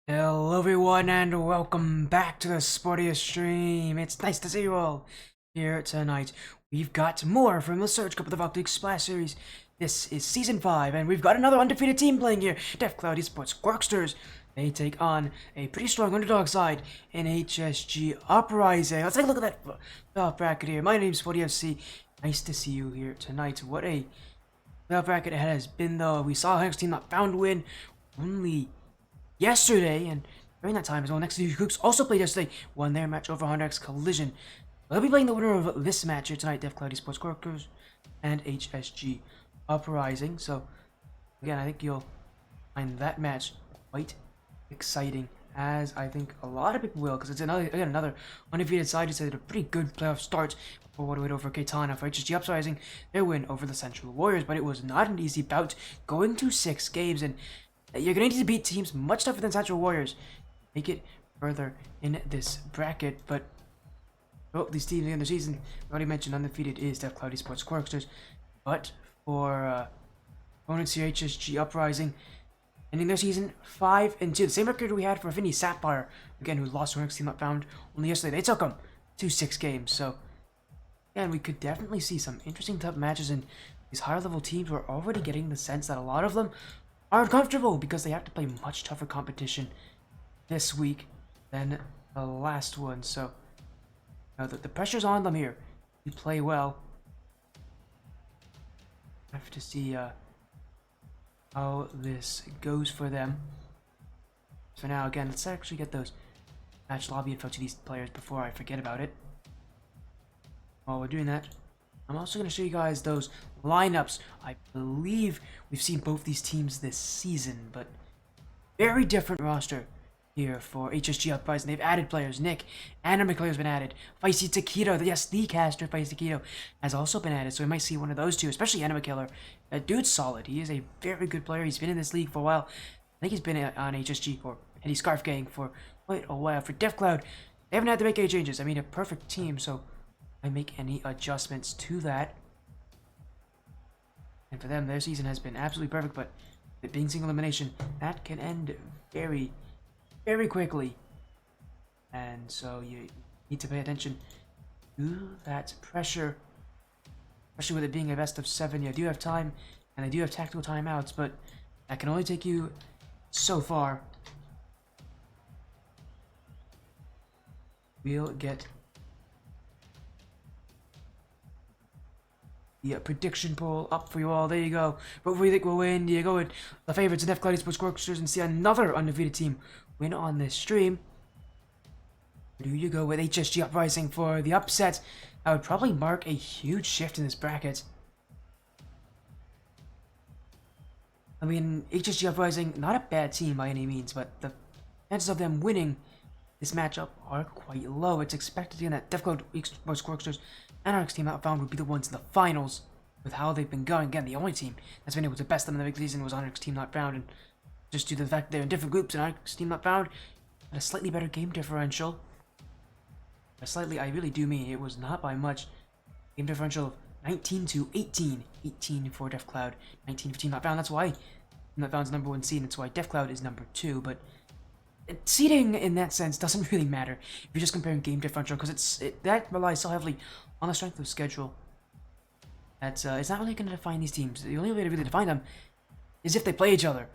Hello everyone and welcome back to the SportyFC stream. It's nice to see you all here tonight. We've got more from the Surge Cup of the Valkyrie Splash Series. This is Season 5 and we've got another undefeated team playing here. DeathCloud Esports Quirksters. They take on a pretty strong underdog side in HSG Uprising. Let's take a look at that bracket here. My name's SportyFC. Nice to see you here tonight. What a bracket it has been though. We saw Hex team not found win only yesterday, and during that time as well, next to Cooks also played yesterday, won their match over 100x Collision. They'll be playing the winner of this match here tonight, DeathCloud Esports Quirksters and HSG Uprising. So, again, I think you'll find that match quite exciting, as I think a lot of people will, because it's another undefeated side. It's had a pretty good playoff start before what win over Katana for HSG Uprising, their win over the Central Warriors, but it was not an easy bout, going to 6 games, and you're going to need to beat teams much tougher than Central Warriors. Make it further in this bracket. But these teams in the end of the season, I already mentioned undefeated is DeathCloud Esports Quirksters. But for opponents here, HSG Uprising, ending their season 5-2. The same record we had for Vinny Sapphire, again, who lost to our next team not found only yesterday. They took them to 6 games. So, again, we could definitely see some interesting tough matches. And these higher level teams, we're already getting the sense that a lot of them are uncomfortable because they have to play much tougher competition this week than the last one. So, the pressure's on them here. You play well. Have to see how this goes for them. For now, again, let's actually get those match lobby info to these players before I forget about it. While we're doing that, I'm also going to show you guys those lineups. I believe we've seen both these teams this season, but very different roster here for HSG Uprising. They've added players. Nick, Anna McClare's been added. Feisty Taquito, yes, the caster Feisty Taquito has also been added, so we might see one of those two, especially Anna McClare. That dude's solid. He is a very good player. He's been in this league for a while. I think he's been on HSG or Heady Scarf Gang for quite a while. For DeathCloud, they haven't had to make any changes. I mean, a perfect team, so I make any adjustments to that. And for them, their season has been absolutely perfect, but it being single elimination, that can end very, very quickly. And so you need to pay attention to that pressure, especially with it being a best of 7. You do have time, and they do have tactical timeouts, but that can only take you so far. We'll get the prediction poll up for you all. There you go. But who do you think will win? Do you go with the favorites in DeathCloud Esports Quirksters and see another undefeated team win on this stream? Or do you go with HSG Uprising for the upset? That would probably mark a huge shift in this bracket. I mean, HSG Uprising, not a bad team by any means, but the chances of them winning this matchup are quite low. It's expected again that DeathCloud Esports Quirksters and our next team out found would be the ones in the finals with how they've been going. Again, the only team that's been able to best them in the big season was our next team not found, and just due to the fact they're in different groups and our next team not found had a slightly better game differential. By slightly, I really do mean it was not by much. Game differential of 19-18. 18 for DeathCloud, 19-15 not found. That's why not found's number 1 seed, and that's why DeathCloud is number 2, but seeding in that sense doesn't really matter if you're just comparing game differential, because that relies so heavily on the strength of schedule. It's not really going to define these teams. The only way to really define them is if they play each other,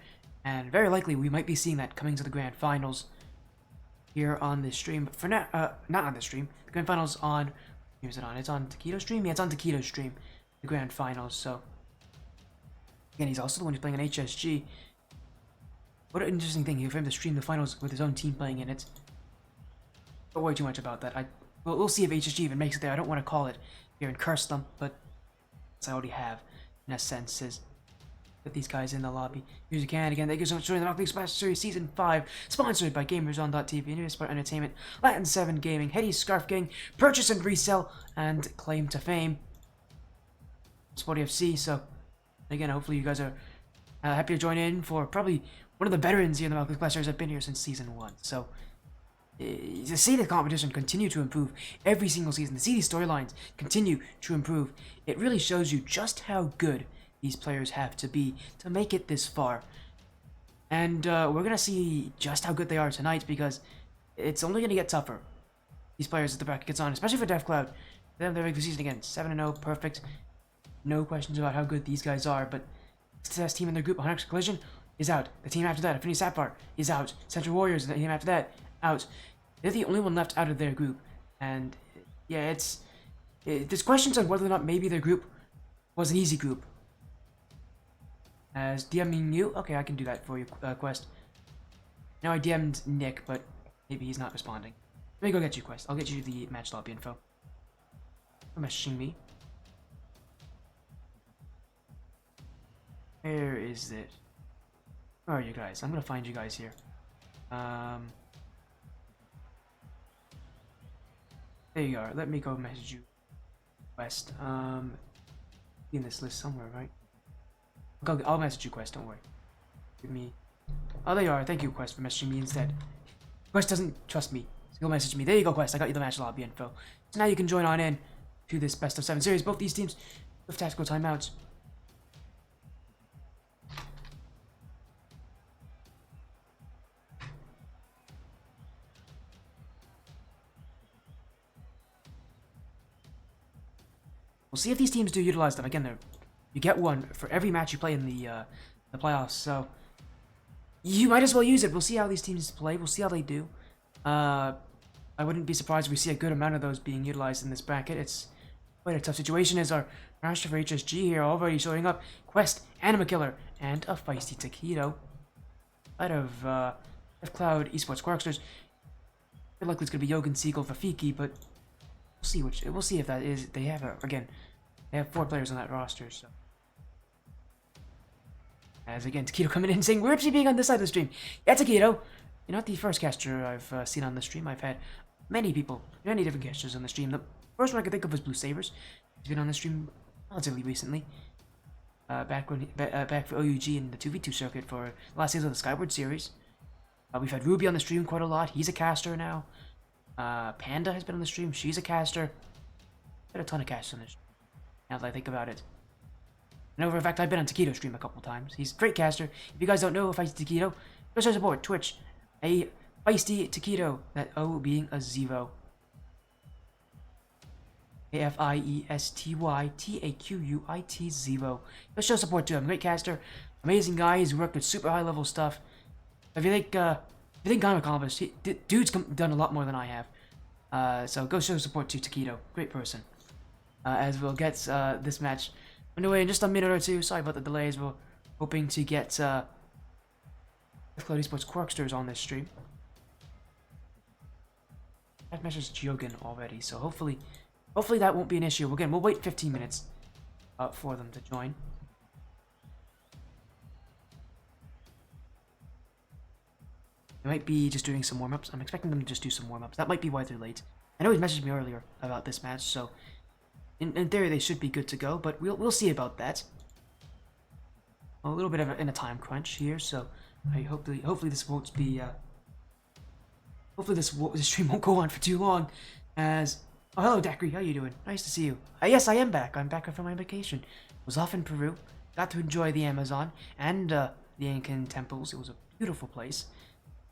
and very likely we might be seeing that coming to the grand finals here on this stream. But for now, not on this stream. The grand finals on, where's it on? It's on Taquito's stream. Yeah, it's on Taquito's stream. The grand finals. So again, he's also the one who's playing on HSG. What an interesting thing for him to stream the finals with his own team playing in it. Don't worry too much about that. We'll see if HSG even makes it there. I don't want to call it here and curse them, but I already have, in a sense, is put these guys in the lobby. Here's you can. Again, thank you so much for joining the Valkyrie Splash Series Season 5, sponsored by GamersOn.tv, Invispar Entertainment, Latin 7 Gaming, Heady Scarf Gang, Purchase and Resell, and Claim to Fame. SportyFC. So, again, hopefully you guys are happy to join in for probably one of the veterans here in the Valkyrie Splash Series. I've been here since Season 1. So, to see the competition continue to improve every single season, to see these storylines continue to improve, it really shows you just how good these players have to be to make it this far. And we're gonna see just how good they are tonight, because it's only gonna get tougher. These players as the bracket gets on, especially for DeathCloud. They have their regular season again, 7-0, perfect. No questions about how good these guys are, but success team in their group, 100% Collision, is out. The team after that, Affinity Sapphire, is out. Central Warriors, the team after that, out. They're the only one left out of their group. And yeah, there's questions on whether or not maybe their group was an easy group. As DMing you, okay, I can do that for you, Quest. Now I DM'd Nick, but maybe he's not responding. Let me go get you, Quest. I'll get you the match lobby info. You're messaging me. Where is it? Where are you guys? I'm gonna find you guys here. There you are. Let me go message you, Quest. In this list somewhere, right? I'll message you, Quest. Don't worry. Give me. Oh, there you are. Thank you, Quest, for messaging me instead. Quest doesn't trust me, so he'll message me. There you go, Quest. I got you the match lobby info. So now you can join on in to this best of 7 series. Both these teams with tactical timeouts. We'll see if these teams do utilize them. Again, you get one for every match you play in the playoffs, so you might as well use it. We'll see how these teams play. We'll see how they do. I wouldn't be surprised if we see a good amount of those being utilized in this bracket. It's quite a tough situation as our roster for HSG here already showing up. Quest, Anima Killer, and a feisty Taquito. Out of DeathCloud, Esports, Quirksters. I feel like it's gonna be Yogan, Siegel, Fafiki, but we'll see if that is. They have again. They have 4 players on that roster, so. As again, Taquito coming in saying, we're actually being on this side of the stream. Yeah, Taquito, you're not the first caster I've seen on the stream. I've had many different casters on the stream. The first one I could think of was Blue Sabers. He's been on the stream relatively recently. Back for OUG in the 2v2 circuit for the last season of the Skyward series. We've had Ruby on the stream quite a lot. He's a caster now. Panda has been on the stream. She's a caster. Got a ton of casters on this stream, now that I think about it. And in fact, I've been on Taquito's stream a couple times. He's a great caster. If you guys don't know Feisty Taquito, go search support Twitch. A Feisty Taquito. That O being a Zevo. AFIESTY Zevo. Go show support to him. Great caster. Amazing guy. He's worked with super high level stuff. If you think I'm accomplished, dude's done a lot more than I have. So go show support to Taquito. Great person. As we'll get this match underway in just a minute or two. Sorry about the delays. We're hoping to get DeathCloud Esports Quirksters on this stream. I've messaged Jogan already, so hopefully that won't be an issue. Again, we'll wait 15 minutes for them to join. They might be just doing some warm-ups. I'm expecting them to just do some warm-ups. That might be why they're late. I know he messaged me earlier about this match, so in theory they should be good to go, but we'll see about that. A little bit in a time crunch here, so hopefully this won't be hopefully this stream won't go on for too long. As oh, hello Dacry, how you doing? Nice to see you. Yes, I am back. I'm back from my vacation. Was off in Peru. Got to enjoy the Amazon and the Incan temples. It was a beautiful place.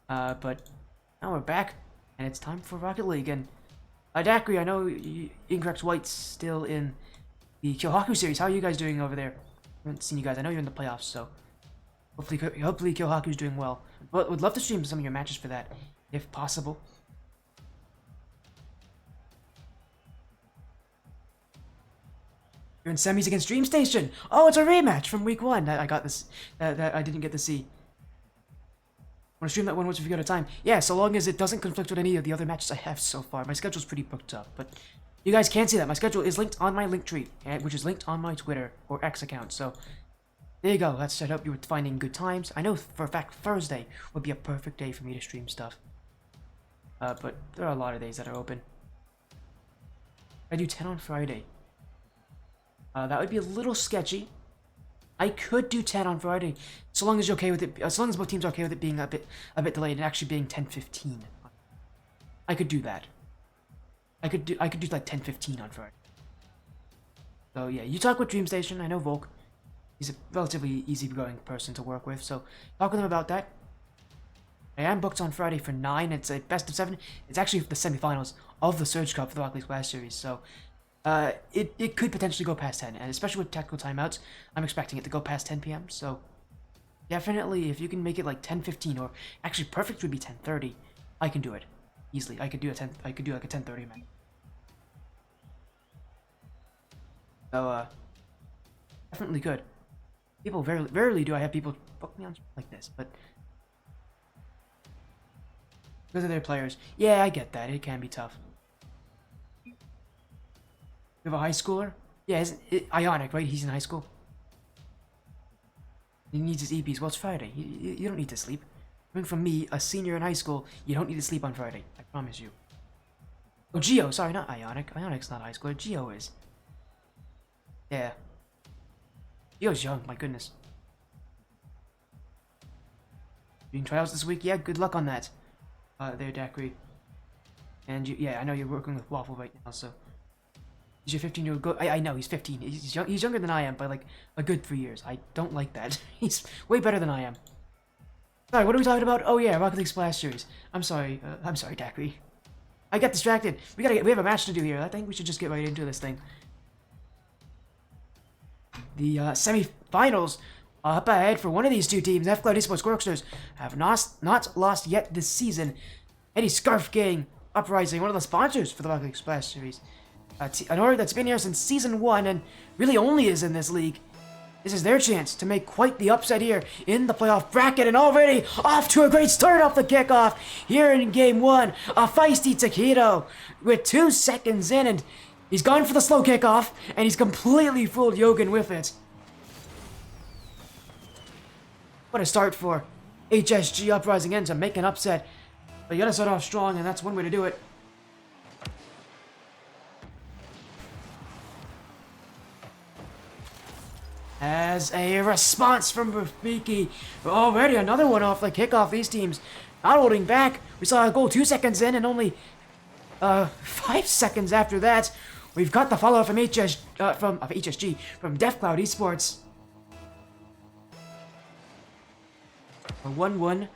But now we're back, and it's time for Rocket League. And Dacry, I know Incorrect White's still in the Kyohaku series. How are you guys doing over there? I haven't seen you guys. I know you're in the playoffs, so hopefully Kyohaku's doing well. But would love to stream some of your matches for that, if possible. You're in semis against Dream Station. Oh, it's a rematch from week 1 that I got this. That I didn't get to see. Want to stream that one once if you got a time? Yeah, so long as it doesn't conflict with any of the other matches I have so far. My schedule's pretty booked up, but you guys can't see that. My schedule is linked on my Linktree, which is linked on my Twitter or X account. So there you go. Let's set up. You were finding good times. I know for a fact Thursday would be a perfect day for me to stream stuff. But there are a lot of days that are open. I do 10 on Friday. That would be a little sketchy. I could do 10 on Friday, so long as you're okay with it. As long as both teams are okay with it being a bit delayed and actually being 10:15. I could do that. I could do like 10:15 on Friday. So yeah, you talk with Dream Station. I know Volk. He's a relatively easygoing person to work with, so talk with him about that. I am booked on Friday for 9. It's a best of 7. It's actually the semifinals of the Surge Cup for the Rocket League Splash Series, so it could potentially go past 10, and especially with tactical timeouts, I'm expecting it to go past 10 p.m., so definitely if you can make it like 10:15, or actually perfect would be 10:30, I can do it easily. I could do like a 10:30 man. So definitely good. People rarely do I have people book me on like this, but because of their players. Yeah, I get that. It can be tough. You have a high schooler? Yeah, isn't it Ionic, right? He's in high school. He needs his EPs. Well, it's Friday. You don't need to sleep. Coming from me, a senior in high school, you don't need to sleep on Friday. I promise you. Oh, Geo. Sorry, not Ionic. Ionic's not high schooler. Geo is. Yeah. Geo's young. My goodness. Doing trials this week? Yeah, good luck on that. There, Dacry. And yeah, I know you're working with Waffle right now, so. He's your 15-year-old go. I know, he's 15. He's younger than I am by like a good 3 years. I don't like that. He's way better than I am. Sorry, what are we talking about? Oh yeah, Rocket League Splash Series. I'm sorry, Dacry. I got distracted. We have a match to do here. I think we should just get right into this thing. The semi-finals up ahead for one of these two teams. DeathCloud Esports Quirksters have not lost yet this season. Heady Scarf Gang Uprising, one of the sponsors for the Rocket League Splash Series. An org that's been here since Season 1 and really only is in this league. This is their chance to make quite the upset here in the playoff bracket, and already off to a great start off the kickoff here in Game 1. A feisty Taquito with 2 seconds in, and he's gone for the slow kickoff, and he's completely fooled Yogan with it. What a start for HSG Uprising in to make an upset. But you gotta start off strong, and that's one way to do it. As a response from Rafiki, already another one off the kickoff. These teams not holding back. We saw a goal 2 seconds in, and only 5 seconds after that, we've got the follow-up from HSG, from DeathCloud Esports. A 1-1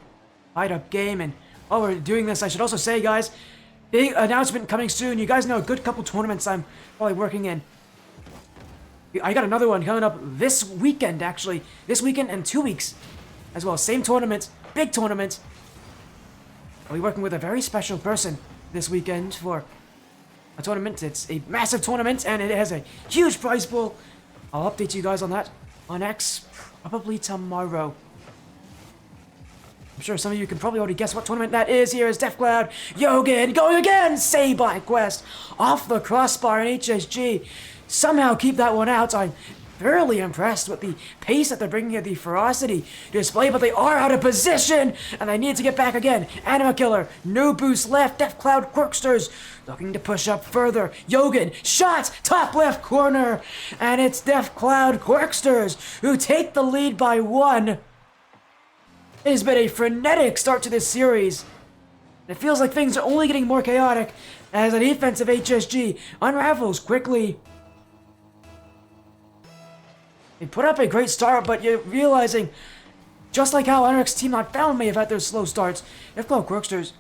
tied-up game, and while we're doing this, I should also say, guys, big announcement coming soon. You guys know a good couple tournaments I'm probably working in. I got another one coming up this weekend, actually. This weekend and 2 weeks as well. Same tournament, big tournament. I'll be working with a very special person this weekend for a tournament. It's a massive tournament, and it has a huge prize pool. I'll update you guys on that on X probably tomorrow. I'm sure some of you can probably already guess what tournament that is. Here is DeathCloud, Yogan, going again, Say by Quest, off the crossbar in HSG. Somehow keep that one out. I'm thoroughly impressed with the pace that they're bringing here, the ferocity to display, but they are out of position, and they need to get back again. Anima Killer, no boost left. DeathCloud Quirksters looking to push up further. Yogan, shot, top left corner, and it's DeathCloud Quirksters who take the lead by 1. It has been a frenetic start to this series. It feels like things are only getting more chaotic as the defense of HSG unravels quickly. They put up a great start, but you're realizing, just like how Unrex's Team Not Found may have had their slow starts, DeathCloud Quirksters,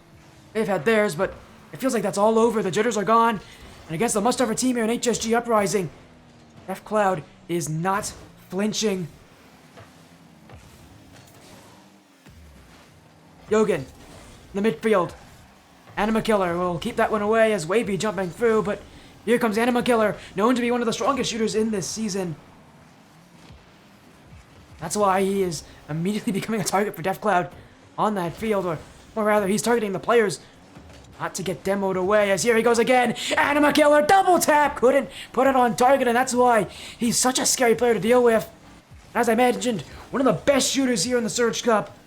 they've had theirs, but it feels like that's all over. The jitters are gone, and against the must-ever team here in HSG Uprising, DeathCloud is not flinching. Yogan, in the midfield. Anima Killer will keep that one away as Wavy jumping through, but here comes Anima Killer, known to be one of the strongest shooters in this season. That's why he is immediately becoming a target for DeathCloud on that field, or rather, he's targeting the players not to get demoed away, as here he goes again. Anima Killer, double tap, couldn't put it on target, and that's why he's such a scary player to deal with. As I mentioned, one of the best shooters here in the Surge Cup.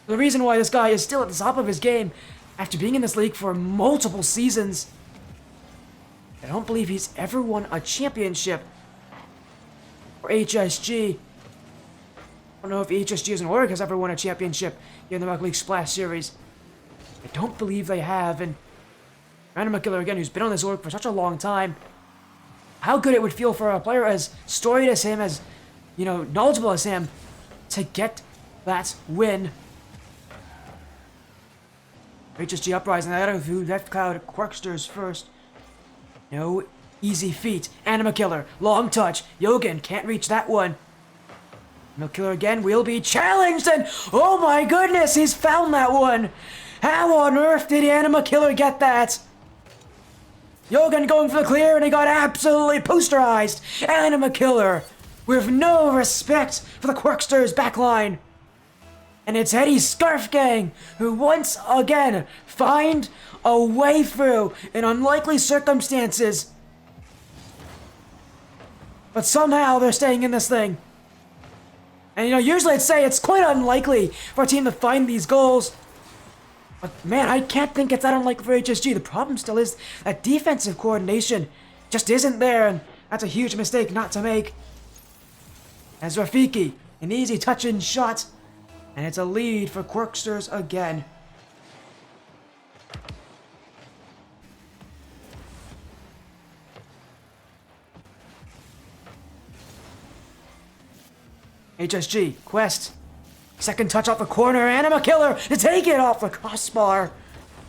The reason why this guy is still at the top of his game after being in this league for multiple seasons. I don't believe he's ever won a championship for HSG. I don't know if HSG as an org has ever won a championship here in the Rocket League Splash Series. I don't believe they have, and Anima Killer again, who's been on this org for such a long time. How good it would feel for a player as storied as him, as knowledgeable as him to get that win. HSG Uprising, I gotta do DeathCloud Quirksters first. No easy feat. Anima Killer, long touch. Yogan can't reach that one. Anima Killer again will be challenged, and oh my goodness, he's found that one. How on earth did Anima Killer get that? Yogan going for the clear, and he got absolutely posterized. Anima Killer with no respect for the Quirksters backline. And it's Heady's Scarf Gang who once again find a way through in unlikely circumstances. But somehow they're staying in this thing. And usually I'd say it's quite unlikely for a team to find these goals. But man, I can't think it's that unlikely for HSG. The problem still is that defensive coordination just isn't there, and that's a huge mistake not to make. As Rafiki, an easy touch-in shot. And it's a lead for Quirksters again. HSG, Quest. Second touch off the corner. Anima Killer to take it off the crossbar.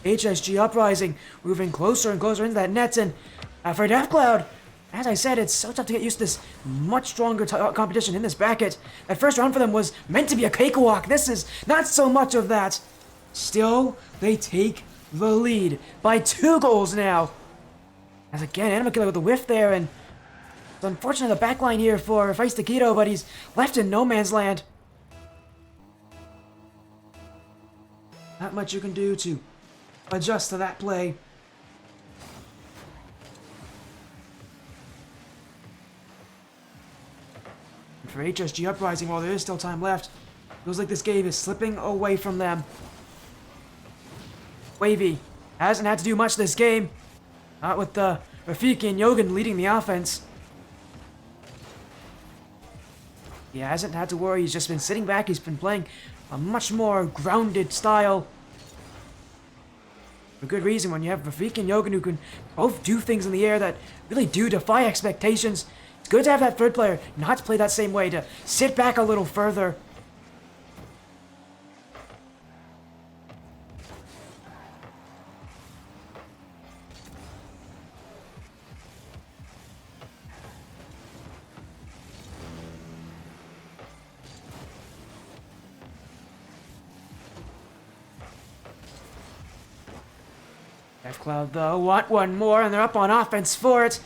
HSG Uprising moving closer and closer into that net. And for DeathCloud, as I said, it's so tough to get used to this much stronger competition in this bracket. That first round for them was meant to be a cakewalk. This is not so much of that. Still, they take the lead by 2 goals now. As again, Anima Killer with a whiff there, and it's unfortunate the backline here for Feist Taquito, but he's left in no man's land. Not much you can do to adjust to that play. For HSG Uprising, while there is still time left, feels like this game is slipping away from them. Wavy hasn't had to do much this game. Not with Rafiki and Yogan leading the offense. He hasn't had to worry, he's just been sitting back, he's been playing a much more grounded style. For good reason, when you have Rafiki and Yogan who can both do things in the air that really do defy expectations. It's good to have that third player not to play that same way, to sit back a little further. DeathCloud, though, want one more, and they're up on offense for it.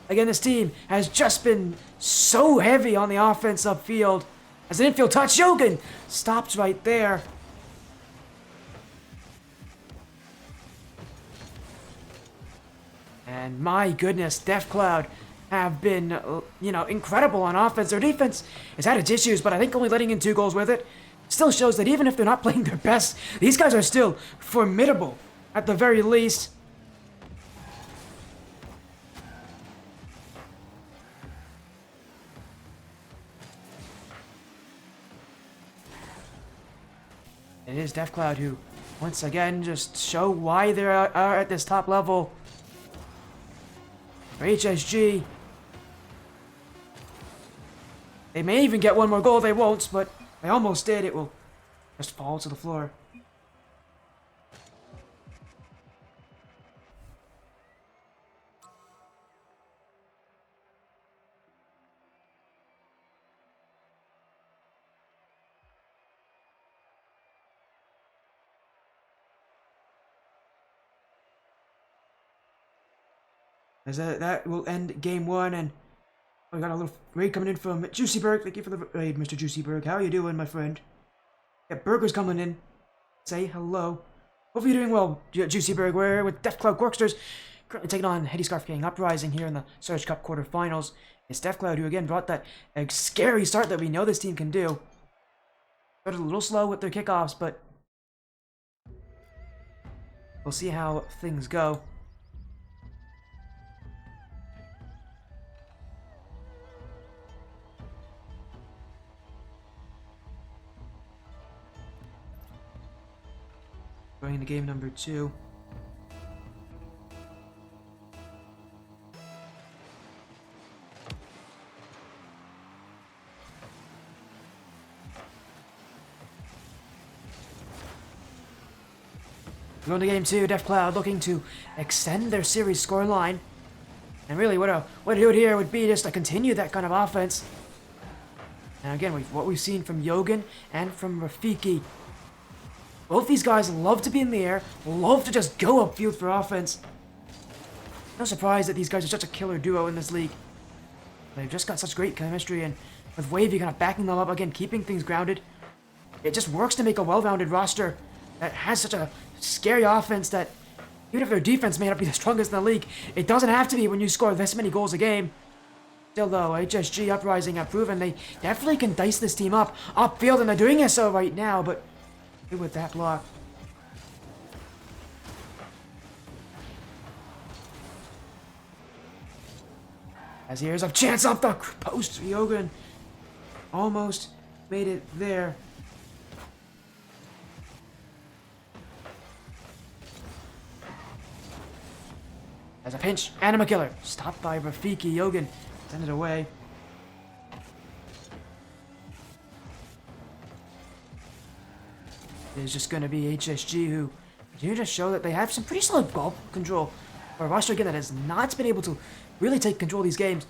Again, this team has just been so heavy on the offense upfield. As an infield touch, Yogan stops right there. And my goodness, DeathCloud have been, incredible on offense. Their defense has had its issues, but I think only letting in 2 goals with it still shows that even if they're not playing their best, these guys are still formidable at the very least. It is DeathCloud who, once again, just show why they are at this top level. For HSG, they may even get one more goal. They won't, but they almost did. It will just fall to the floor. As that will end game 1, and we got a little raid coming in from Juicyberg. Thank you for the raid, Mr. Juicyberg. How are you doing, my friend? Yeah, Burger's coming in. Say hello. Hope you're doing well, Juicyberg. We're with DeathCloud Quirksters, currently taking on Heady Scarf Gang Uprising here in the Surge Cup quarterfinals. It's DeathCloud who again brought that scary start that we know this team can do. Started a little slow with their kickoffs, but we'll see how things go. Going into game number 2. Going to game 2, DeathCloud looking to extend their series scoreline. And really, what to do here would be just to continue that kind of offense. And again, what we've seen from Yogan and from Rafiki. Both these guys love to be in the air, love to just go upfield for offense. No surprise that these guys are such a killer duo in this league. They've just got such great chemistry, and with Wavy kind of backing them up, again, keeping things grounded. It just works to make a well-rounded roster that has such a scary offense that even if their defense may not be the strongest in the league, it doesn't have to be when you score this many goals a game. Still though, HSG Uprising have proven they definitely can dice this team up upfield, and they're doing it so right now, but with that block. As here's a chance up the post. Yogan almost made it there. As a pinch, Anima Killer. Stopped by Rafiki. Yogan send it away. It's just going to be HSG who continue to show that they have some pretty solid ball control. For a roster again that has not been able to really take control of these games.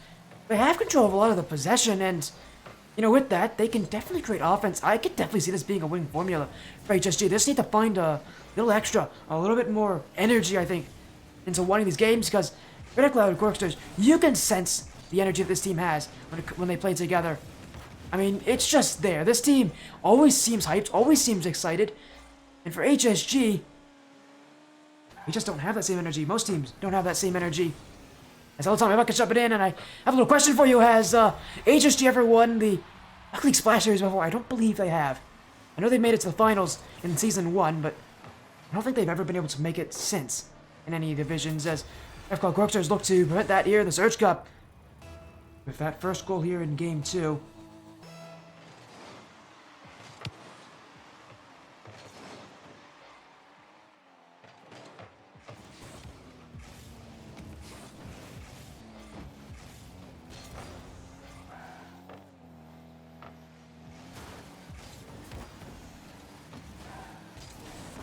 They have control of a lot of the possession, and you know, with that, they can definitely create offense. I could definitely see this being a winning formula for HSG. They just need to find a little extra, a little bit more energy, I think, into winning these games, because DeathCloud and Quirksters, you can sense the energy that this team has when they play together. I mean, it's just there. This team always seems hyped, always seems excited. And for HSG, we just don't have that same energy. Most teams don't have that same energy. As all the time, if I could jump it in, and I have a little question for you. Has HSG ever won the League Splash Series before? I don't believe they have. I know they made it to the finals in Season 1, but I don't think they've ever been able to make it since in any divisions, as DeathCloud Quirksters look to prevent that here in the Surge Cup with that first goal here in Game 2.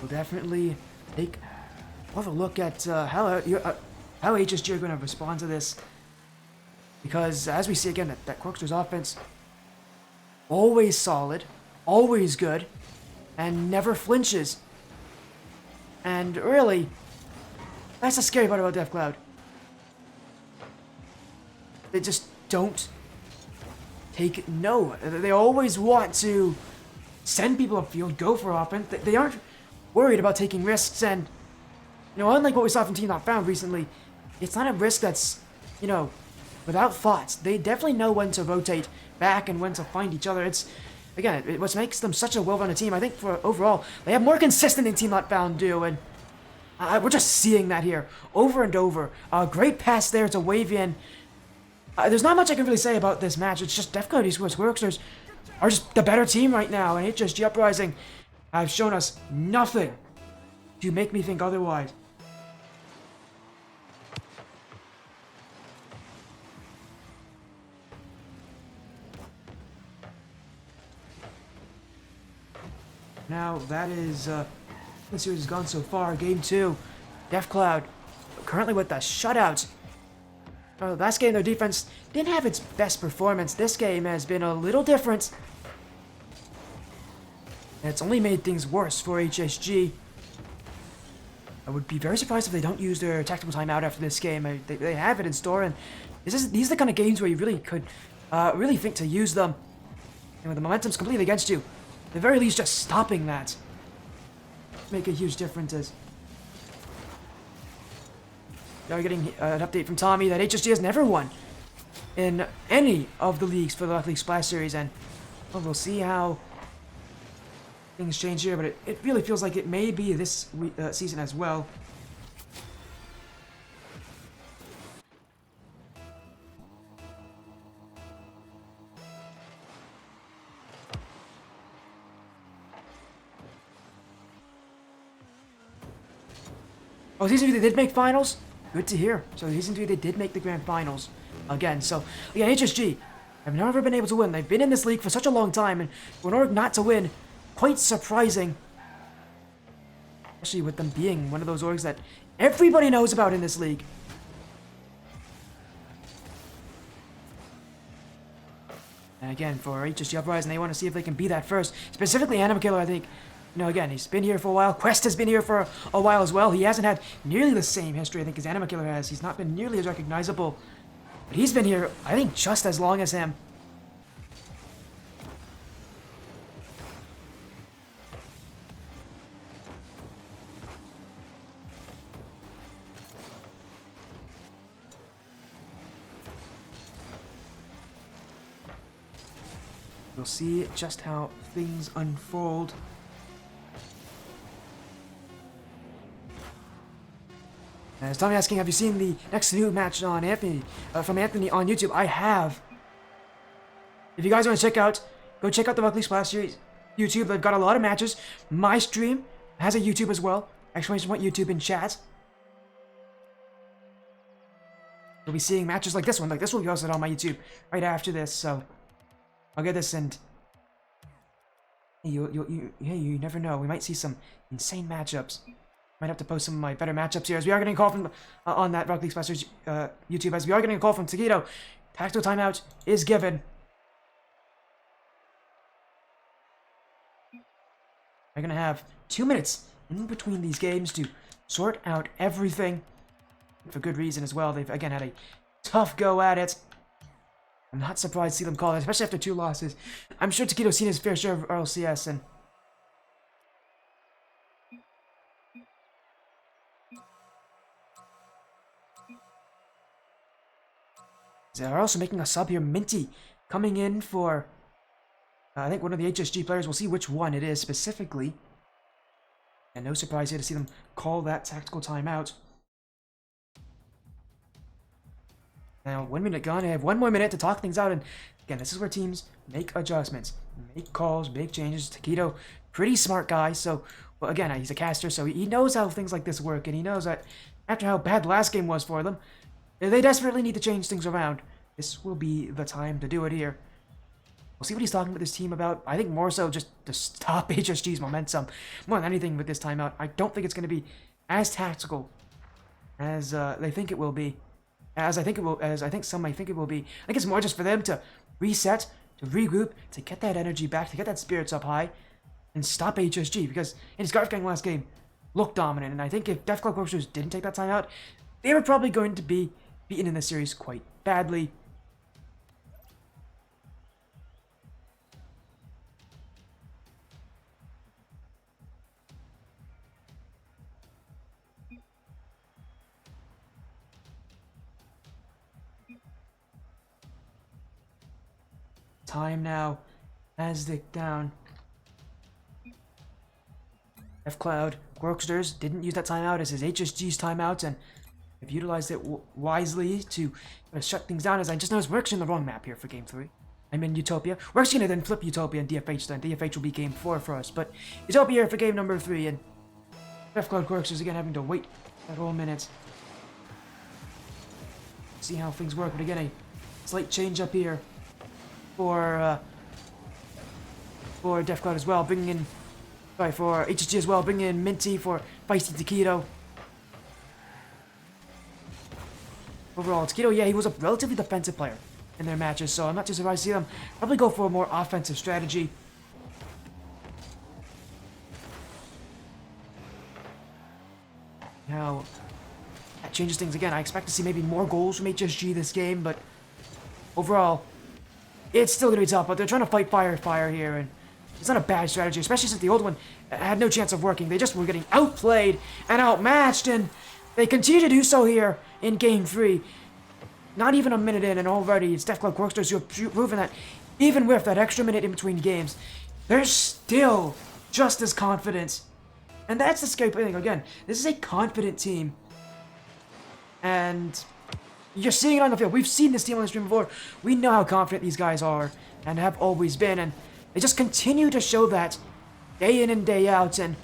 We'll definitely take another look at how HSG are going to respond to this. Because as we see again, that Quirksters offense, always solid, always good, and never flinches. And really, that's the scary part about DeathCloud. They just don't take no. They always want to send people upfield, go for offense. They aren't worried about taking risks, and you know, unlike what we saw from Team Not Found recently, it's not a risk that's, you know, without thoughts. They definitely know when to rotate back and when to find each other. It's, again, what makes them such a well-rounded team. I think for overall, they have more consistent than Team Not Found do, and we're just seeing that here over and over. Great pass there to Wavy, and there's not much I can really say about this match. It's just DeathCloud vs Quirksters are just the better team right now, and HSG Uprising have shown us nothing to make me think otherwise. Now, that is, the series has gone so far. Game 2, DeathCloud, currently with the shutout. Last game, their defense didn't have its best performance. This game has been a little different. And it's only made things worse for HSG. I would be very surprised if they don't use their tactical timeout after this game. They have it in store, and these are the kind of games where you really could really think to use them. And when the momentum's completely against you, at the very least, just stopping that make a huge difference. Now getting an update from Tommy that HSG has never won in any of the leagues for the League Splash Series, and well, we'll see how things change here, but it really feels like it may be this season as well. Oh, Season 3, they did make finals? Good to hear. So Season 3, they did make the grand finals again. So, again, HSG have never been able to win. They've been in this league for such a long time, and in order not to win, quite surprising. especially with them being one of those orgs that everybody knows about in this league. And again, for HSG Uprising, they want to see if they can be that first. Specifically, Anima Killer, I think. You know, again, he's been here for a while. Quest has been here for a while as well. He hasn't had nearly the same history, I think, as Anima Killer has. He's not been nearly as recognizable. But he's been here, I think, just as long as him. We'll see just how things unfold. As Tommy asking, have you seen the next new match on Anthony from Anthony on YouTube? I have. If you guys want to check out, go check out the Buckley Splash Series YouTube. They've got a lot of matches. My stream has a YouTube as well. Exclamation point YouTube in chat. You'll be seeing matches like this one. Like this will be posted on my YouTube right after this. So I'll get this and you never know. We might see some insane matchups. Might have to post some of my better matchups here, as we are getting a call from on that Rocket League Sponsors YouTube, as we are getting a call from Taquito. Tactical timeout is given. They're gonna have 2 minutes in between these games to sort out everything, for good reason as well. They've again had a tough go at it. I'm not surprised to see them call it, especially after 2 losses. I'm sure Taquito's seen his fair share of RLCS, and they're also making a sub here. Minty coming in for, I think, one of the HSG players. We'll see which one it is specifically. And no surprise here to see them call that tactical timeout. Now, 1 minute gone. I have 1 more minute to talk things out. And again, this is where teams make adjustments, make calls, make changes. Taquito, pretty smart guy. So, well, again, he's a caster, so he knows how things like this work. And he knows that after how bad the last game was for them, they desperately need to change things around. This will be the time to do it here. We'll see what he's talking with his team about. I think more so just to stop HSG's momentum more than anything with this timeout. I don't think it's going to be as tactical as they think it will be. As I think some might think it will be. I think it's more just for them to reset, to regroup, to get that energy back, to get that spirits up high, and stop HSG. Because in his Scarf Gang last game, looked dominant. And I think if DeathCloud Quirksters didn't take that timeout, they were probably going to be beaten in this series quite badly. Time now has ticked down. DeathCloud Quirksters didn't use that timeout as his HSG's timeout, and have utilized it wisely to shut things down. As I just noticed, we're actually in the wrong map here for Game 3. I'm in Utopia. We're actually going to then flip Utopia and DFH then. DFH will be Game 4 for us, but Utopia here for Game number 3, and DeathCloud Quirksters again having to wait that whole minute. See how things work, but again, a slight change up here for DeathCloud as well, bringing in, sorry, for HSG as well, bringing in Minty for Feisty Taquito. Overall, Taquito, yeah, he was a relatively defensive player in their matches, so I'm not too surprised to see them probably go for a more offensive strategy. Now, that changes things again. I expect to see maybe more goals from HSG this game, but overall, it's still going to be tough. But they're trying to fight fire with fire here, and it's not a bad strategy, especially since the old one had no chance of working. They just were getting outplayed and outmatched, and they continue to do so here in Game 3. Not even a minute in, and already it's DeathCloud Quirksters who have proven that even with that extra minute in between games, they're still just as confident. And that's the scary thing. Again, this is a confident team. And you're seeing it on the field. We've seen this team on the stream before. We know how confident these guys are and have always been. And they just continue to show that day in and day out. And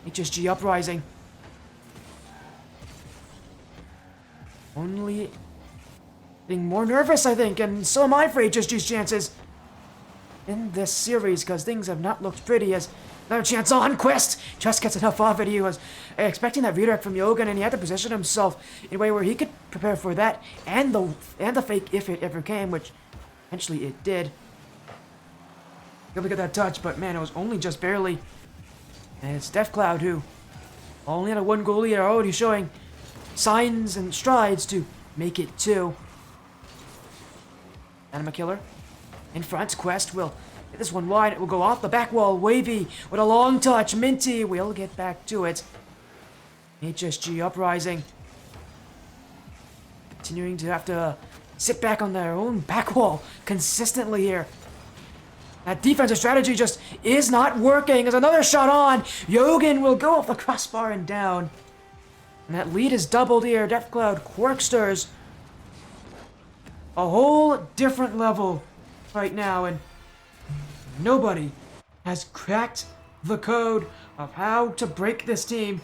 HSG Uprising only getting more nervous, I think. And so am I for HSG's chances in this series, because things have not looked pretty as Another chance on Quest. Just gets enough off it. He was expecting that redirect from Yogan, and he had to position himself in a way where he could prepare for that and the fake if it ever came, which eventually it did. Able to get that touch, but man, it was only just barely. And it's DeathCloud who only had a 1 goal lead, already showing signs and strides to make it 2. Anima Killer in front. Quest will hit this one wide. It will go off the back wall. Wavy with a long touch. Minty will get back to it. HSG Uprising continuing to have to sit back on their own back wall consistently here. That defensive strategy just is not working. There's another shot on. Yogan will go off the crossbar and down. And that lead is doubled here. DeathCloud, Quirksters. A whole different level right now, and nobody has cracked the code of how to break this team.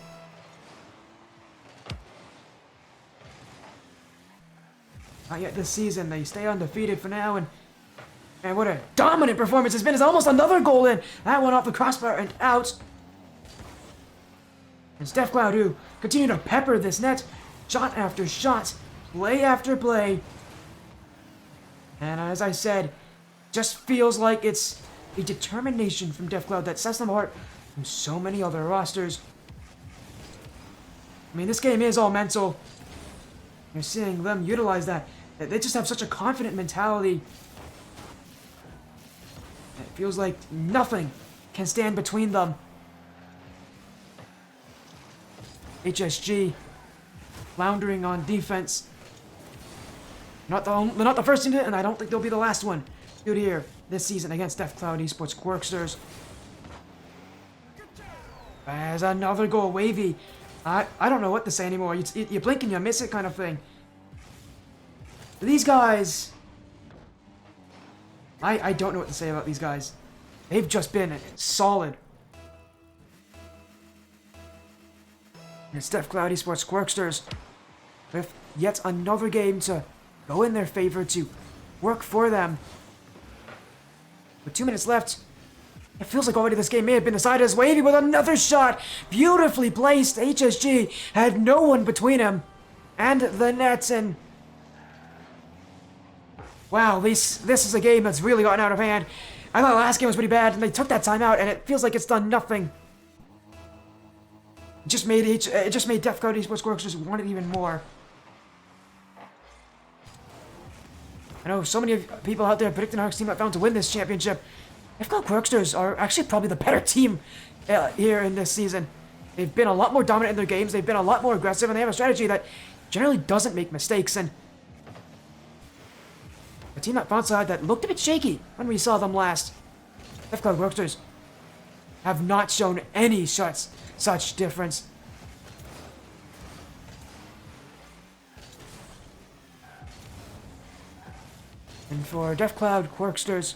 Not yet this season. They stay undefeated for now, and what a dominant performance it's been. It's almost another goal in. That one off the crossbar and out. It's DeathCloud who continue to pepper this net. Shot after shot. Play after play. And as I said, just feels like it's a determination from DeathCloud that sets them apart from so many other rosters. I mean, this game is all mental. You're seeing them utilize that. They just have such a confident mentality. It feels like nothing can stand between them. HSG floundering on defense. Not the first team to, and I don't think they'll be the last one. Good here this season against DeathCloud Esports Quirksters. As another goal, Wavy. I don't know what to say anymore. You blink and you miss it kind of thing. These guys, I don't know what to say about these guys. They've just been solid. And it's DeathCloud Esports Quirksters with yet another game to go in their favor, to work for them. With 2 minutes left, it feels like already this game may have been decided as Wavy with another shot. Beautifully placed. HSG had no one between him and the nets, and wow, this is a game that's really gotten out of hand. I thought the last game was pretty bad, and they took that time out, and it feels like it's done nothing. It just made DeathCloud Esports Quirksters want it even more. I know so many people out there predicting our team found to win this championship. DeathCloud Quirksters are actually probably the better team here in this season. They've been a lot more dominant in their games. They've been a lot more aggressive, and they have a strategy that generally doesn't make mistakes. And a team that found side that looked a bit shaky when we saw them last. DeathCloud Quirksters have not shown any such difference. And for DeathCloud Quirksters,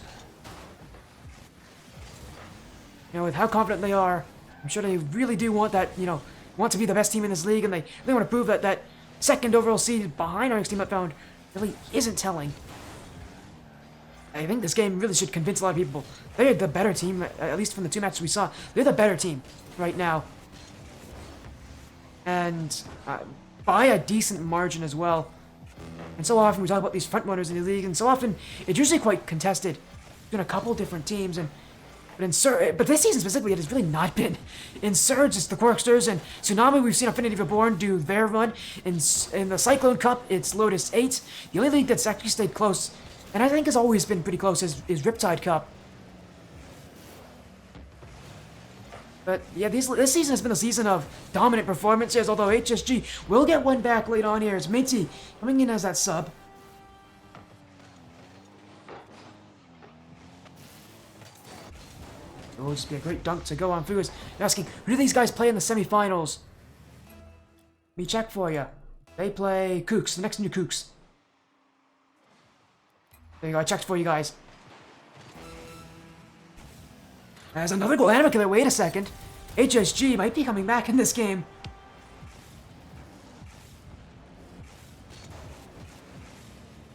you know, with how confident they are, I'm sure they really do want that, want to be the best team in this league, and they really want to prove that second overall seed behind our team Upbound really isn't telling. I think this game really should convince a lot of people. They're the better team, at least from the 2 matches we saw. They're the better team right now. And by a decent margin as well. And so often we talk about these front runners in the league, and so often it's usually quite contested between a couple different teams. But this season specifically, it has really not been. In Surge, it's the Quirksters, and Tsunami, we've seen Affinity Reborn do their run. In the Cyclone Cup, it's Lotus 8. The only league that's actually stayed close, and I think has always been pretty close, is Riptide Cup. But yeah, this season has been a season of dominant performances, although HSG will get one back late on here. It's Minty coming in as that sub. It will just be a great dunk to go on through. You're asking, who do these guys play in the semifinals? Let me check for you. They play Kooks, the next new Kooks. There you go, I checked for you guys. There's another goal. Anima Killer, wait a second. HSG might be coming back in this game.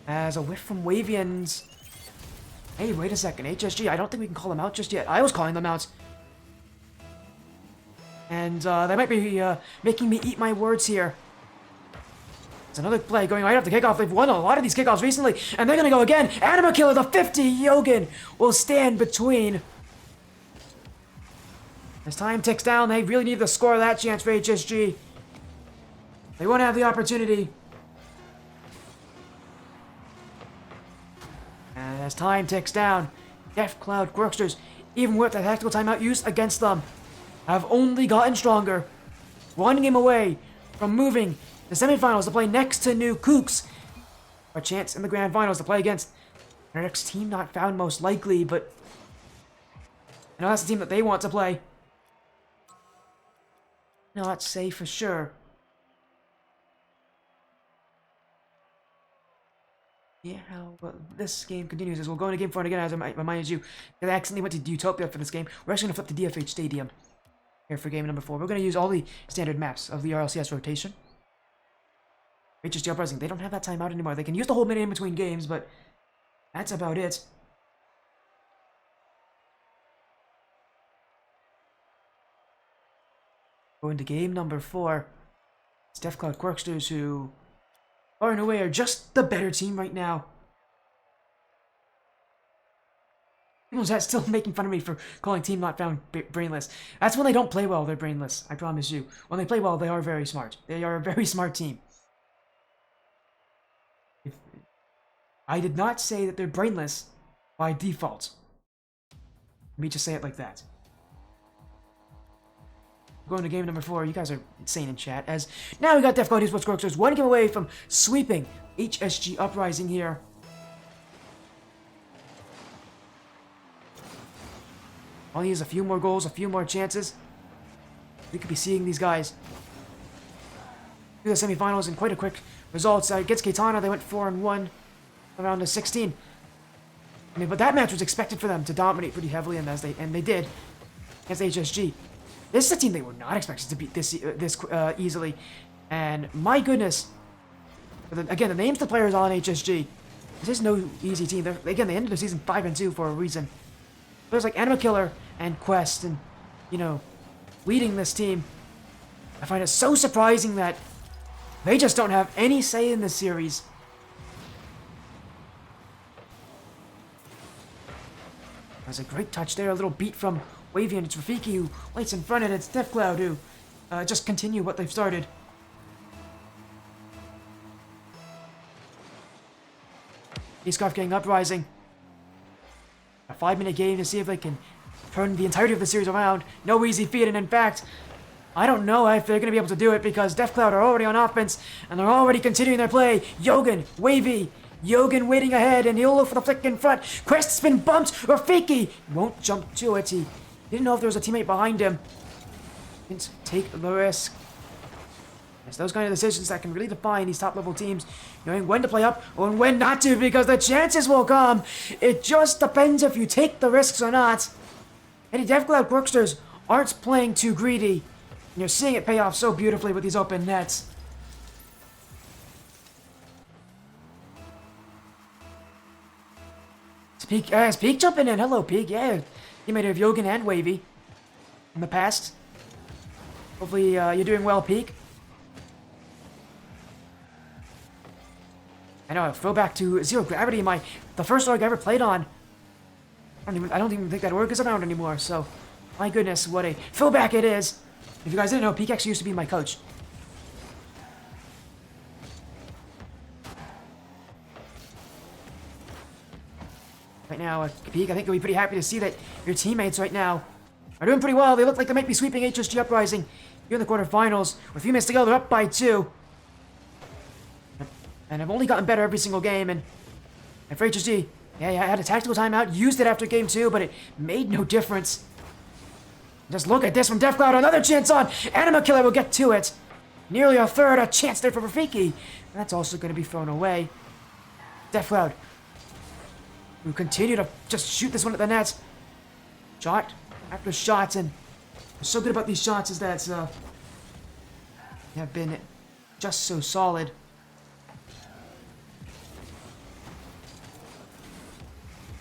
As a whiff from Wavians. Hey, wait a second. HSG, I don't think we can call them out just yet. I was calling them out. And they might be making me eat my words here. It's another play going right off the kickoff. They've won a lot of these kickoffs recently, and they're going to go again. Anima Killer, the 50, Yogan will stand between. As time ticks down, they really need to score that chance for HSG. They won't have the opportunity. And as time ticks down, DeathCloud Quirksters, even with the tactical timeout used against them, have only gotten stronger. One game away from moving the semifinals to play next to New Kooks. A chance in the grand finals to play against their next team not found most likely, but I know that's the team that they want to play. Not safe for sure. Yeah, how this game continues is we'll go into game 4 again, as I reminded you. I accidentally went to Utopia for this game. We're actually going to flip to DFH Stadium here for game number 4. We're going to use all the standard maps of the RLCS rotation. HSG Uprising, they don't have that timeout anymore. They can use the whole minute in between games, but that's about it. Going to game number 4. It's DeathCloud Quirksters, who far and away are just the better team right now. People's still making fun of me for calling Team Not Found brainless. That's when they don't play well, they're brainless. I promise you. When they play well, they are very smart. They are a very smart team. I did not say that they're brainless by default. Let me just say it like that. Going to game number 4, you guys are insane in chat, as now we got DeathCloud Esports Quirksters one game away from sweeping HSG Uprising here. All he needs a few more goals, a few more chances. We could be seeing these guys through the semifinals in quite a quick results. Against Keitana, they went 4-1 around the 16. I mean, but that match was expected for them to dominate pretty heavily, and they did against HSG. This is a team they were not expected to beat this easily, and my goodness, again, the names the players on HSG. This is no easy team. Again, they ended the season 5-2 for a reason. Players like Anima Killer and Quest, and leading this team. I find it so surprising that they just don't have any say in this series. There's a great touch there, a little beat from Wavy, and it's Rafiki who lights in front, and it's DeathCloud who just continue what they've started. D-Scarf getting Uprising. A 5-minute game to see if they can turn the entirety of the series around. No easy feat, and in fact, I don't know if they're going to be able to do it because DeathCloud are already on offense, and they're already continuing their play. Yogan, Wavy, Yogan waiting ahead, and he'll look for the flick in front. Quest's been bumped. Rafiki won't jump to it. He didn't know if there was a teammate behind him. Didn't take the risk. It's those kind of decisions that can really define these top-level teams, knowing when to play up or when not to, because the chances will come. It just depends if you take the risks or not. And the DeathCloud Quirksters aren't playing too greedy, and you're seeing it pay off so beautifully with these open nets. It's Peak jumping in. Hello, Peak. Yeah, teammate of Yogan and Wavy in the past. Hopefully, you're doing well, Peak. I know, throwback to Zero Gravity, the first org I ever played on. I don't even think that org is around anymore, so my goodness, what a throwback it is. If you guys didn't know, Peak actually used to be my coach. Right now, Peak, I think you'll be pretty happy to see that your teammates right now are doing pretty well. They look like they might be sweeping HSG Uprising here in the quarterfinals. With a few minutes to go, they're up by 2. And I've only gotten better every single game, and for HSG, yeah, I had a tactical timeout, used it after game 2, but it made no difference. Just look at this from DeathCloud, another chance on! Anima Killer will get to it! Nearly a third, a chance there for Rafiki. And that's also going to be thrown away. DeathCloud, who continue to just shoot this one at the net. Shot after shot, and what's so good about these shots is that they have been just so solid.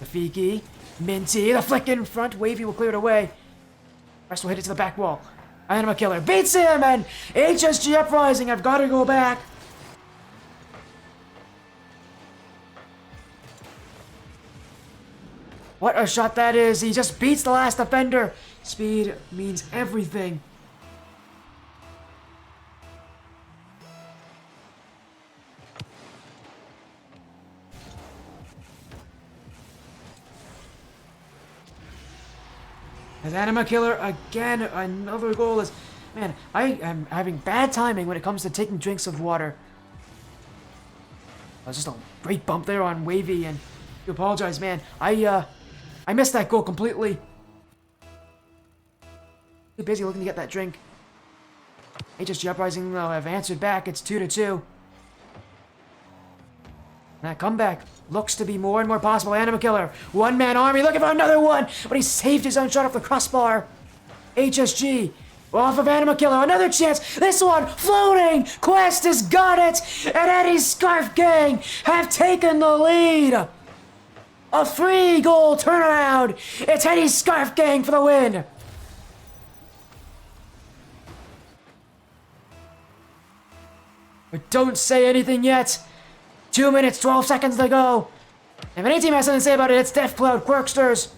Rafiki, Minty, the flick in front, Wavy will clear it away. Rest will hit it to the back wall. Anima Killer beats him, and HSG Uprising, I've got to go back. What a shot that is. He just beats the last defender. Speed means everything. As Anima Killer, again, another goal is... Man, I am having bad timing when it comes to taking drinks of water. That was just a great bump there on Wavy, and I apologize, man. I missed that goal completely. Too busy looking to get that drink. HSG Uprising, though, have answered back. It's 2-2. That comeback looks to be more and more possible. Anima Killer, one-man army, looking for another one, but he saved his own shot off the crossbar. HSG, off of Anima Killer, another chance. This one floating. Quest has got it, and Heady's Scarf Gang have taken the lead. A 3-goal turnaround. It's Heady's Scarf Gang for the win. But don't say anything yet. 2 minutes, 12 seconds to go. If any team has something to say about it, it's DeathCloud, Quirksters.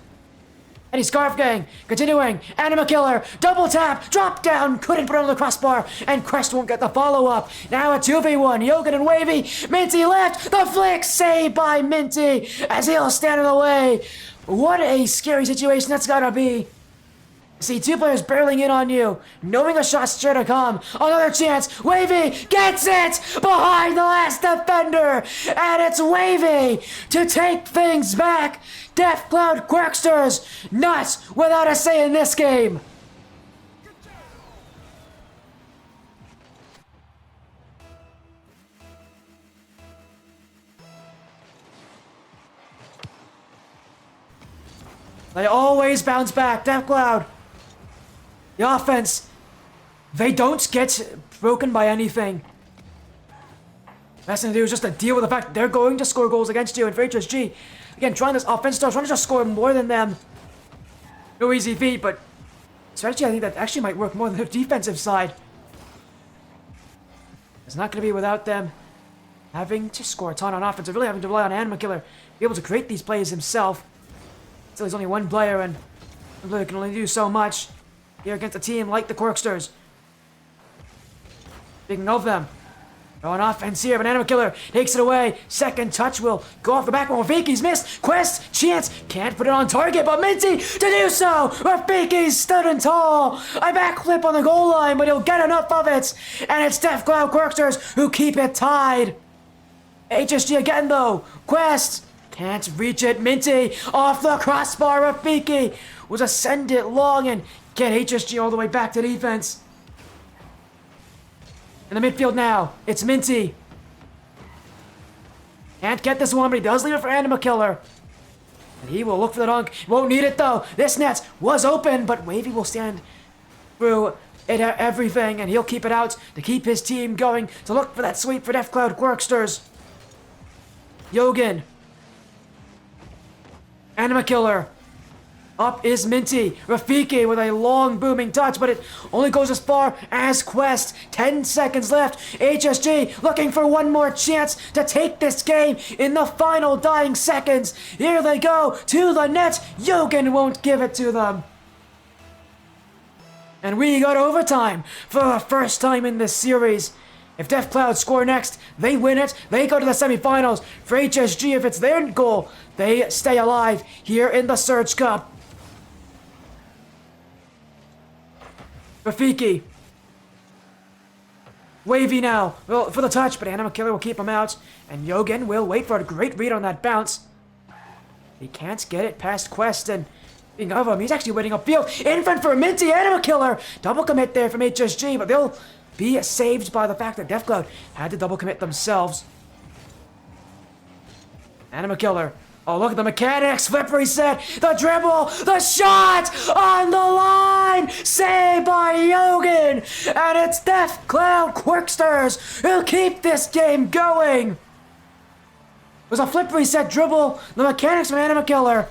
Heady Scarf Gang, continuing. Anima Killer, double tap, drop down, couldn't put it on the crossbar, and Quest won't get the follow-up. Now a 2v1, Yogan and Wavy. Minty left, the flick saved by Minty as he'll stand in the way. What a scary situation that's gotta be. See, two players barreling in on you, knowing a shot's sure to come. Another chance. Wavy gets it behind the last defender. And it's Wavy to take things back. DeathCloud Quirksters, not without a say in this game. They always bounce back. DeathCloud. The offense, they don't get broken by anything. Best thing to do is just to deal with the fact that they're going to score goals against you. And for HSG, again, trying this offense style, trying to just score more than them. No easy feat, but strategy I think that actually might work more than their defensive side. It's not going to be without them having to score a ton on offense. They're really having to rely on Anima Killer to be able to create these plays himself. Still, he's only one player, and one player can only do so much here against a team like the Quirksters. Speaking of them, they're on offense here, but Anima Killer takes it away. Second touch will go off the back wall. Rafiki's missed. Quest, chance, can't put it on target, but Minty to do so. Rafiki's stood tall. A backflip on the goal line, but he'll get enough of it. And it's DeathCloud Quirksters who keep it tied. HSG again, though. Quest can't reach it. Minty off the crossbar. Rafiki will just send it long and get HSG all the way back to defense. In the midfield now, it's Minty. Can't get this one, but he does leave it for Anima Killer. And he will look for the dunk. Won't need it though. This net was open, but Wavy will stand through it, everything, and he'll keep it out to keep his team going, to look for that sweep for DeathCloud Quirksters. Yogan. Anima Killer. Up is Minty. Rafiki with a long booming touch, but it only goes as far as Quest. 10 seconds left. HSG looking for one more chance to take this game in the final dying seconds. Here they go to the net. Yogan won't give it to them. And we got overtime for the first time in this series. If DeathCloud score next, they win it. They go to the semifinals. For HSG, if it's their goal, they stay alive here in the Surge Cup. Rafiki. Wavy now. Well, for the touch, but Anima Killer will keep him out. And Yogan will wait for a great read on that bounce. He can't get it past Quest, and being of him, he's actually waiting upfield. In front for Minty. Anima Killer. Double commit there from HSG, but they'll be saved by the fact that DeathCloud had to double commit themselves. Anima Killer. Oh, look at the mechanics. Flip reset. The dribble. The shot on the line. Saved by Yogan. And it's DeathCloud Quirksters who keep this game going. It was a flip reset dribble. The mechanics from Anima Killer.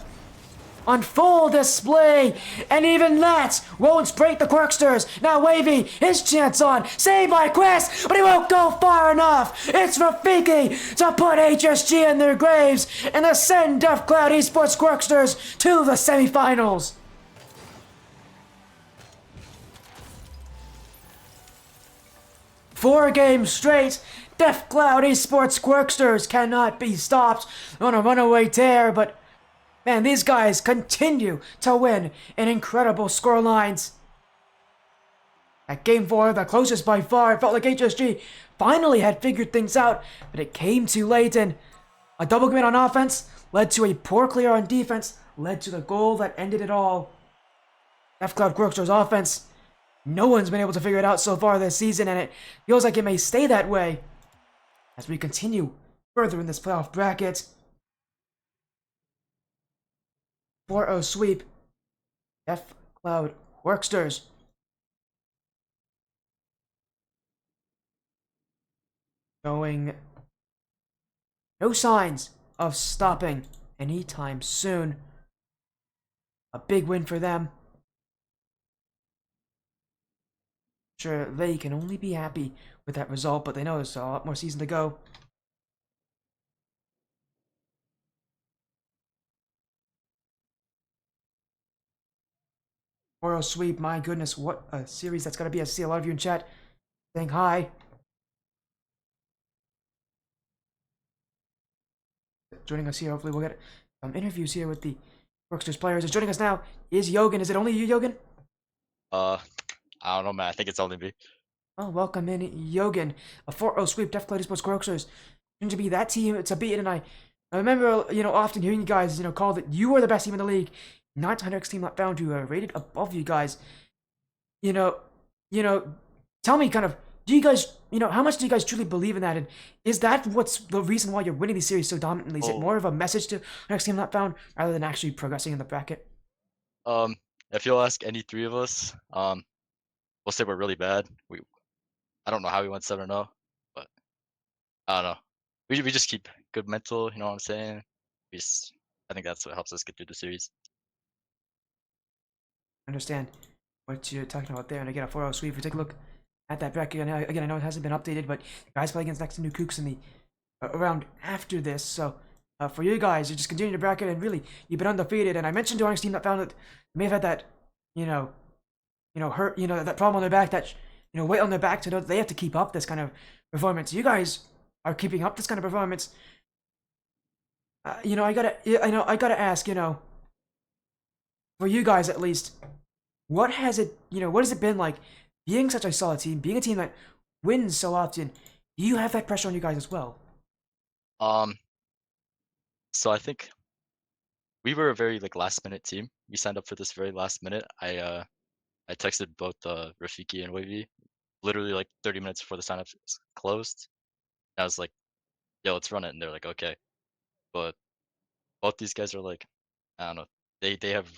on full display, and even that won't break the Quirksters. Now Wavy, his chance on, saved by Quest, but he won't go far enough. It's Rafiki to put HSG in their graves and to send DeathCloud Esports Quirksters to the semifinals. Four games straight, DeathCloud Esports Quirksters cannot be stopped on a runaway tear, but man, these guys continue to win in incredible scorelines. At Game 4, the closest by far, it felt like HSG finally had figured things out, but it came too late, and a double commit on offense led to a poor clear on defense, led to the goal that ended it all. DeathCloud Quirksters offense, no one's been able to figure it out so far this season, and it feels like it may stay that way as we continue further in this playoff bracket. 4-0 sweep. DeathCloud Quirksters. Showing no signs of stopping anytime soon. A big win for them. Sure, they can only be happy with that result, but they know there's a lot more season to go. Oro sweep, my goodness, what a series that's gonna be. I see a lot of you in chat saying hi. Joining us here, hopefully we'll get some interviews here with the Quirksters players. Is joining us now is Yogan. Is it only you, Yogan? I don't know, man. I think it's only me. Oh, welcome in, Yogan. A 4-0 sweep, DeathCloud Esports Quirksters. Going to be that team to beat, and I remember, often hearing you guys, call that you were the best team in the league. Not 100x team not found who rated above you guys. You know, tell me kind of, do you guys, how much do you guys truly believe in that? And is that what's the reason why you're winning these series so dominantly? Is it more of a message to next team not found rather than actually progressing in the bracket? Um, if you'll ask any three of us, we'll say we're really bad. I don't know how we went 7-0, but I don't know. We just keep good mental. You know what I'm saying? I think that's what helps us get through the series. Understand what you're talking about there. And again, a 4-0 sweep. If you take a look at that bracket, again, I know it hasn't been updated, but you guys play against next to new Kooks in the round after this. So for you guys, you just continue to bracket, and really, you've been undefeated. And I mentioned to our team that found that may have had that, hurt, that problem on their back, that weight on their back to know that they have to keep up this kind of performance. You guys are keeping up this kind of performance. I gotta ask, for you guys at least, what has it been like being such a solid team, being a team that wins so often? Do you have that pressure on you guys as well? Um, so I think we were a very last minute team. We signed up for this very last minute. I texted both Rafiki and Wavy literally 30 minutes before the sign up closed. I was like, "Yo, let's run it," and they're like, "Okay." But both these guys are I don't know. They have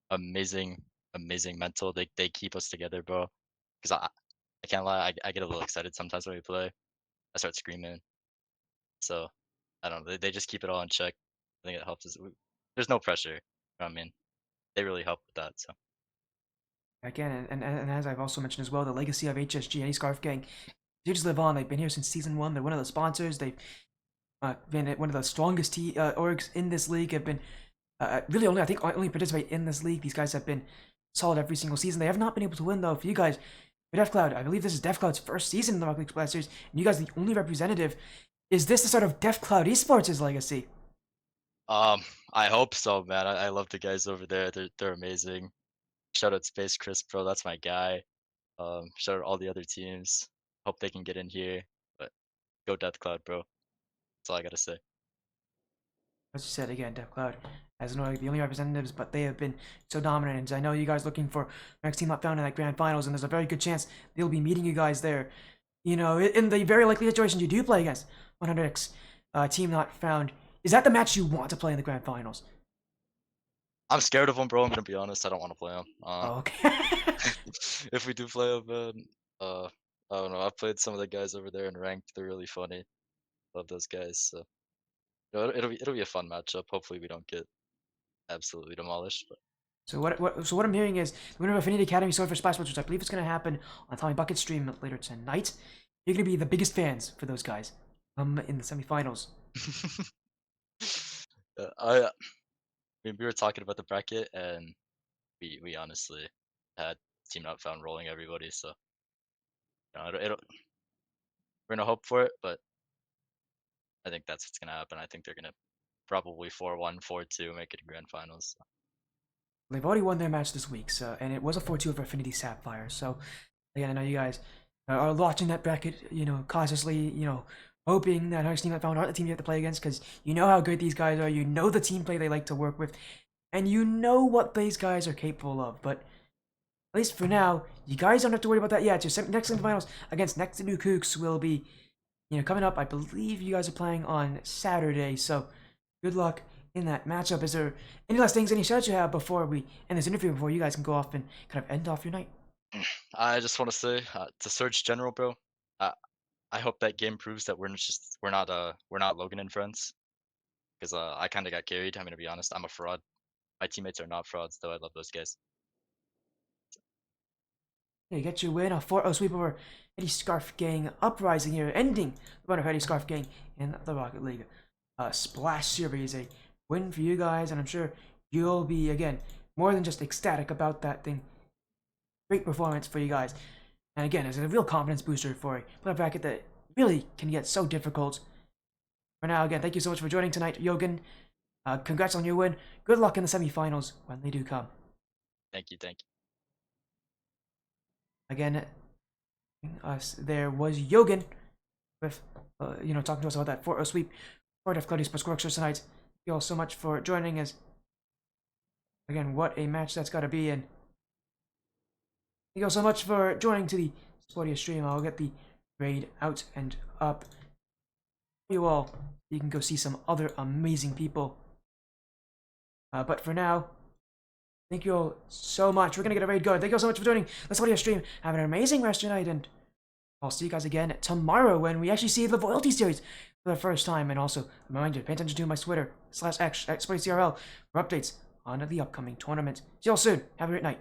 amazing mental. They keep us together, bro. Because I can't lie, I get a little excited sometimes when we play. I start screaming. So I don't know. They just keep it all in check. I think it helps us. There's no pressure. You know what I mean, they really help with that. So Again, and as I've also mentioned as well, the legacy of HSG and Scarf Gang, they just live on. They've been here since season 1. They're one of the sponsors. They've been one of the strongest orgs in this league. Have been really I think only participate in this league. These guys have been solid every single season. They have not been able to win though. For you guys, for DeathCloud, I believe this is DeathCloud's first season in the Rocket League Splash Series, and you guys are the only representative. Is this the start of DeathCloud Esports' legacy? I hope so, man. I love the guys over there. They're amazing. Shout out Space Chris, bro. That's my guy. Shout out all the other teams. Hope they can get in here. But go DeathCloud, bro. That's all I gotta say. As you said again, DeathCloud as the only representatives, but they have been so dominant. And I know you guys looking for next team not found in that grand finals, and there's a very good chance they'll be meeting you guys there. In the very likely situation you do play against 100x team not found, is that the match you want to play in the grand finals? I'm scared of them, bro. I'm gonna be honest. I don't want to play them. Oh, okay. If we do play them, man, I don't know. I've played some of the guys over there in ranked. They're really funny. Love those guys. So it'll be a fun matchup. Hopefully we don't get absolutely demolished. But So what I'm hearing is the winner of Affinity Academy Sword for Splash Sports, which I believe is going to happen on Tommy Bucket stream later tonight. You're going to be the biggest fans for those guys in the semifinals. I mean, we were talking about the bracket, and we honestly had Team Not Found rolling everybody. So we're gonna hope for it, but I think that's what's gonna happen. I think they're gonna probably 4-1, 4-2, make it grand finals. They've already won their match this week, so and it was a 4-2 over Affinity Sapphire. So again, I know you guys are watching that bracket, cautiously, hoping that Hearts Team That Found aren't the team you have to play against, because you know how good these guys are, you know the team play they like to work with, and you know what these guys are capable of. But at least for now, you guys don't have to worry about that yet. Your next semifinals against Next to New Kooks will be, coming up. I believe you guys are playing on Saturday, so good luck in that matchup. Is there any last things, any shoutouts you have before we end this interview, before you guys can go off and kind of end off your night? I just want to say to Surge General, bro. Uh, I hope that game proves that we're not Logan and friends, because I kind of got carried. I'm gonna be honest. I'm a fraud. My teammates are not frauds, though. I love those guys. Yeah, you get your win, a 4-0 sweep over Heady Scarf Gang Uprising here, ending the run of Heady Scarf Gang in the Rocket League Splash Series. A win for you guys, and I'm sure you'll be, again, more than just ecstatic about that thing. Great performance for you guys. And again, it's a real confidence booster for a playoff bracket that really can get so difficult. For now, again, thank you so much for joining tonight, Yogan. Congrats on your win. Good luck in the semifinals when they do come. Thank you, thank you. Again, there was Yogan with, talking to us about that 4-0 sweep for DeathCloud Sports Quirksters tonight. Thank you all so much for joining us. Again, what a match that's got to be. And thank you all so much for joining to the SportyFC stream. I'll get the raid out and up. You all, you can go see some other amazing people. But for now, thank you all so much. We're going to get a raid going. Thank you all so much for joining the SportyFC stream. Have an amazing rest of your night, and I'll see you guys again tomorrow when we actually see the Loyalty Series for the first time. And also, a reminder, pay attention to my Twitter /X @SportyCRL for updates on the upcoming tournament. See you all soon. Have a great night.